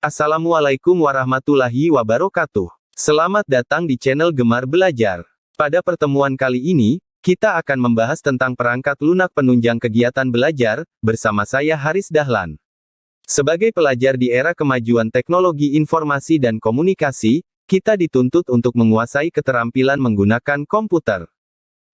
Assalamualaikum warahmatullahi wabarakatuh. Selamat datang di channel Gemar Belajar. Pada pertemuan kali ini, kita akan membahas tentang perangkat lunak penunjang kegiatan belajar, bersama saya Haris Dahlan. Sebagai pelajar di era kemajuan teknologi informasi dan komunikasi, kita dituntut untuk menguasai keterampilan menggunakan komputer.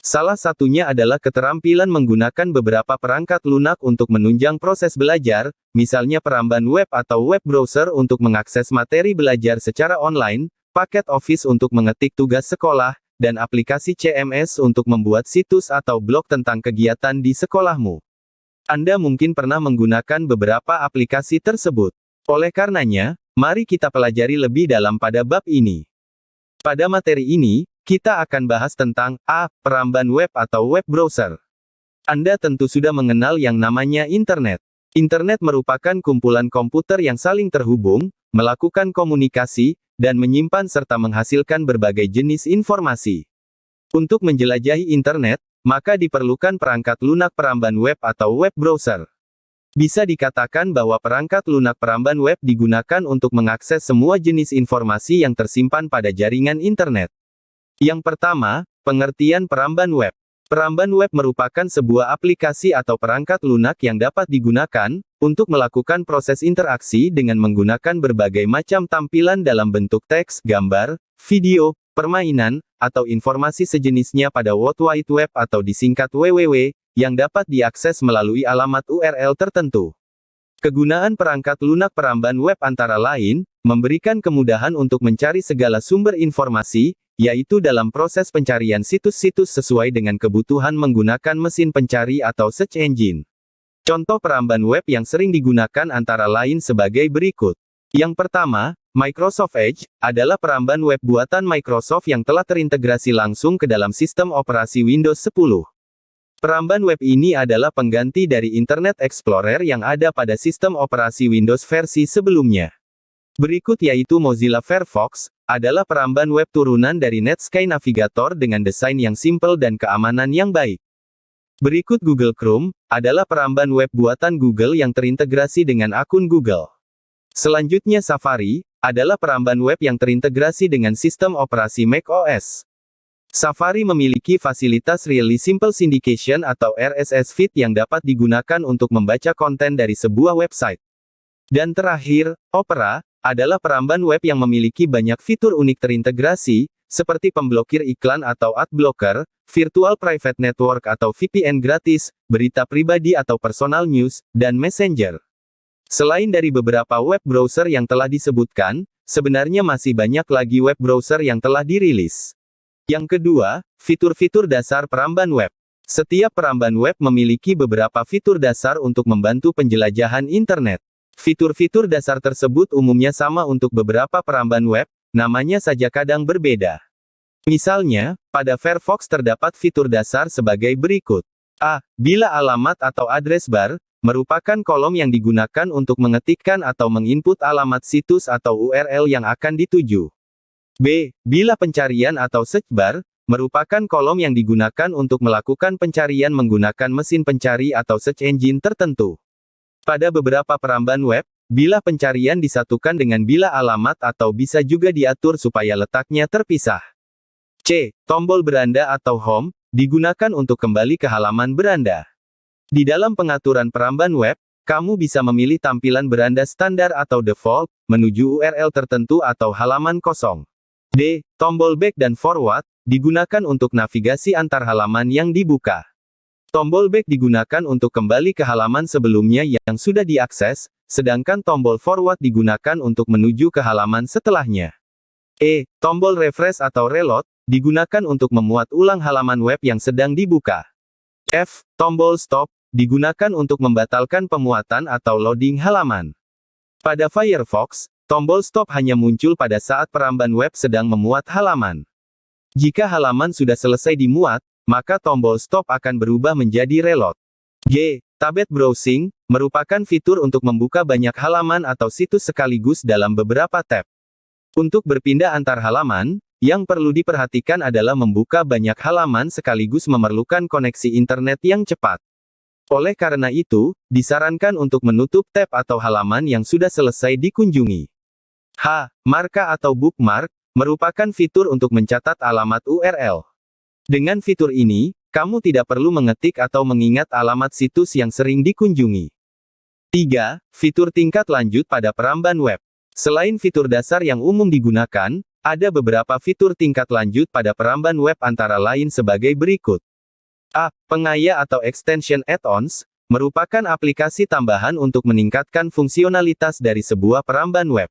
Salah satunya adalah keterampilan menggunakan beberapa perangkat lunak untuk menunjang proses belajar, misalnya peramban web atau web browser untuk mengakses materi belajar secara online, paket Office untuk mengetik tugas sekolah, dan aplikasi CMS untuk membuat situs atau blog tentang kegiatan di sekolahmu. Anda mungkin pernah menggunakan beberapa aplikasi tersebut. Oleh karenanya, mari kita pelajari lebih dalam pada bab ini. Pada materi ini, kita akan bahas tentang peramban web atau web browser. Anda tentu sudah mengenal yang namanya internet. Internet merupakan kumpulan komputer yang saling terhubung, melakukan komunikasi, dan menyimpan serta menghasilkan berbagai jenis informasi. Untuk menjelajahi internet, maka diperlukan perangkat lunak peramban web atau web browser. Bisa dikatakan bahwa perangkat lunak peramban web digunakan untuk mengakses semua jenis informasi yang tersimpan pada jaringan internet. Yang pertama, pengertian peramban web. Peramban web merupakan sebuah aplikasi atau perangkat lunak yang dapat digunakan untuk melakukan proses interaksi dengan menggunakan berbagai macam tampilan dalam bentuk teks, gambar, video, permainan, atau informasi sejenisnya pada World Wide Web atau disingkat www, yang dapat diakses melalui alamat URL tertentu. Kegunaan perangkat lunak peramban web antara lain, memberikan kemudahan untuk mencari segala sumber informasi, yaitu dalam proses pencarian situs-situs sesuai dengan kebutuhan menggunakan mesin pencari atau search engine. Contoh peramban web yang sering digunakan antara lain sebagai berikut. Yang pertama, Microsoft Edge, adalah peramban web buatan Microsoft yang telah terintegrasi langsung ke dalam sistem operasi Windows 10. Peramban web ini adalah pengganti dari Internet Explorer yang ada pada sistem operasi Windows versi sebelumnya. Berikut yaitu Mozilla Firefox, adalah peramban web turunan dari Netscape Navigator dengan desain yang simpel dan keamanan yang baik. Berikut Google Chrome, adalah peramban web buatan Google yang terintegrasi dengan akun Google. Selanjutnya Safari, adalah peramban web yang terintegrasi dengan sistem operasi macOS. Safari memiliki fasilitas Really Simple Syndication atau RSS feed yang dapat digunakan untuk membaca konten dari sebuah website. Dan terakhir, Opera, adalah peramban web yang memiliki banyak fitur unik terintegrasi, seperti pemblokir iklan atau ad blocker, virtual private network atau VPN gratis, berita pribadi atau personal news, dan messenger. Selain dari beberapa web browser yang telah disebutkan, sebenarnya masih banyak lagi web browser yang telah dirilis. Yang kedua, fitur-fitur dasar peramban web. Setiap peramban web memiliki beberapa fitur dasar untuk membantu penjelajahan internet. Fitur-fitur dasar tersebut umumnya sama untuk beberapa peramban web, namanya saja kadang berbeda. Misalnya, pada Firefox terdapat fitur dasar sebagai berikut. Bila alamat atau address bar, merupakan kolom yang digunakan untuk mengetikkan atau menginput alamat situs atau URL yang akan dituju. Bila pencarian atau search bar, merupakan kolom yang digunakan untuk melakukan pencarian menggunakan mesin pencari atau search engine tertentu. Pada beberapa peramban web, bila pencarian disatukan dengan bila alamat atau bisa juga diatur supaya letaknya terpisah. Tombol beranda atau home, digunakan untuk kembali ke halaman beranda. Di dalam pengaturan peramban web, kamu bisa memilih tampilan beranda standar atau default, menuju URL tertentu atau halaman kosong. Tombol back dan forward, digunakan untuk navigasi antar halaman yang dibuka. Tombol back digunakan untuk kembali ke halaman sebelumnya yang sudah diakses, sedangkan tombol forward digunakan untuk menuju ke halaman setelahnya. Tombol refresh atau reload, digunakan untuk memuat ulang halaman web yang sedang dibuka. Tombol stop, digunakan untuk membatalkan pemuatan atau loading halaman. Pada Firefox, tombol stop hanya muncul pada saat peramban web sedang memuat halaman. Jika halaman sudah selesai dimuat, maka tombol stop akan berubah menjadi reload. Tablet browsing, merupakan fitur untuk membuka banyak halaman atau situs sekaligus dalam beberapa tab. Untuk berpindah antar halaman, yang perlu diperhatikan adalah membuka banyak halaman sekaligus memerlukan koneksi internet yang cepat. Oleh karena itu, disarankan untuk menutup tab atau halaman yang sudah selesai dikunjungi. Marka atau bookmark, merupakan fitur untuk mencatat alamat URL. Dengan fitur ini, kamu tidak perlu mengetik atau mengingat alamat situs yang sering dikunjungi. 3. Fitur tingkat lanjut pada peramban web. Selain fitur dasar yang umum digunakan, ada beberapa fitur tingkat lanjut pada peramban web antara lain sebagai berikut. Pengaya atau extension add-ons, merupakan aplikasi tambahan untuk meningkatkan fungsionalitas dari sebuah peramban web.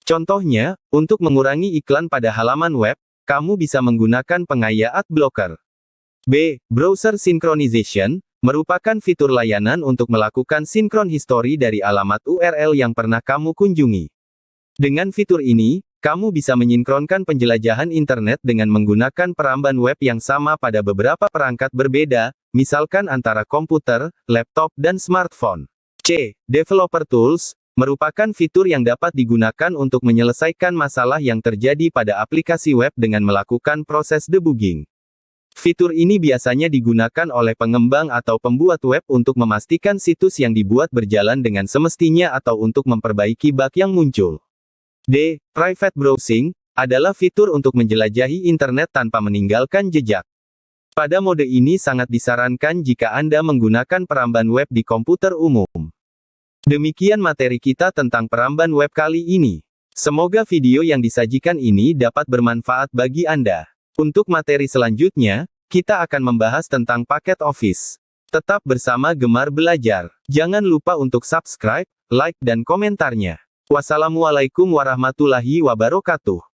Contohnya, untuk mengurangi iklan pada halaman web, kamu bisa menggunakan pengaya ad blocker. Browser synchronization, merupakan fitur layanan untuk melakukan sinkron histori dari alamat URL yang pernah kamu kunjungi. Dengan fitur ini, kamu bisa menyinkronkan penjelajahan internet dengan menggunakan peramban web yang sama pada beberapa perangkat berbeda, misalkan antara komputer, laptop, dan smartphone. Developer Tools, merupakan fitur yang dapat digunakan untuk menyelesaikan masalah yang terjadi pada aplikasi web dengan melakukan proses debugging. Fitur ini biasanya digunakan oleh pengembang atau pembuat web untuk memastikan situs yang dibuat berjalan dengan semestinya atau untuk memperbaiki bug yang muncul. Private Browsing, adalah fitur untuk menjelajahi internet tanpa meninggalkan jejak. Pada mode ini sangat disarankan jika Anda menggunakan peramban web di komputer umum. Demikian materi kita tentang peramban web kali ini. Semoga video yang disajikan ini dapat bermanfaat bagi Anda. Untuk materi selanjutnya, kita akan membahas tentang paket Office. Tetap bersama Gemar Belajar. Jangan lupa untuk subscribe, like, dan komentarnya. Wassalamualaikum warahmatullahi wabarakatuh.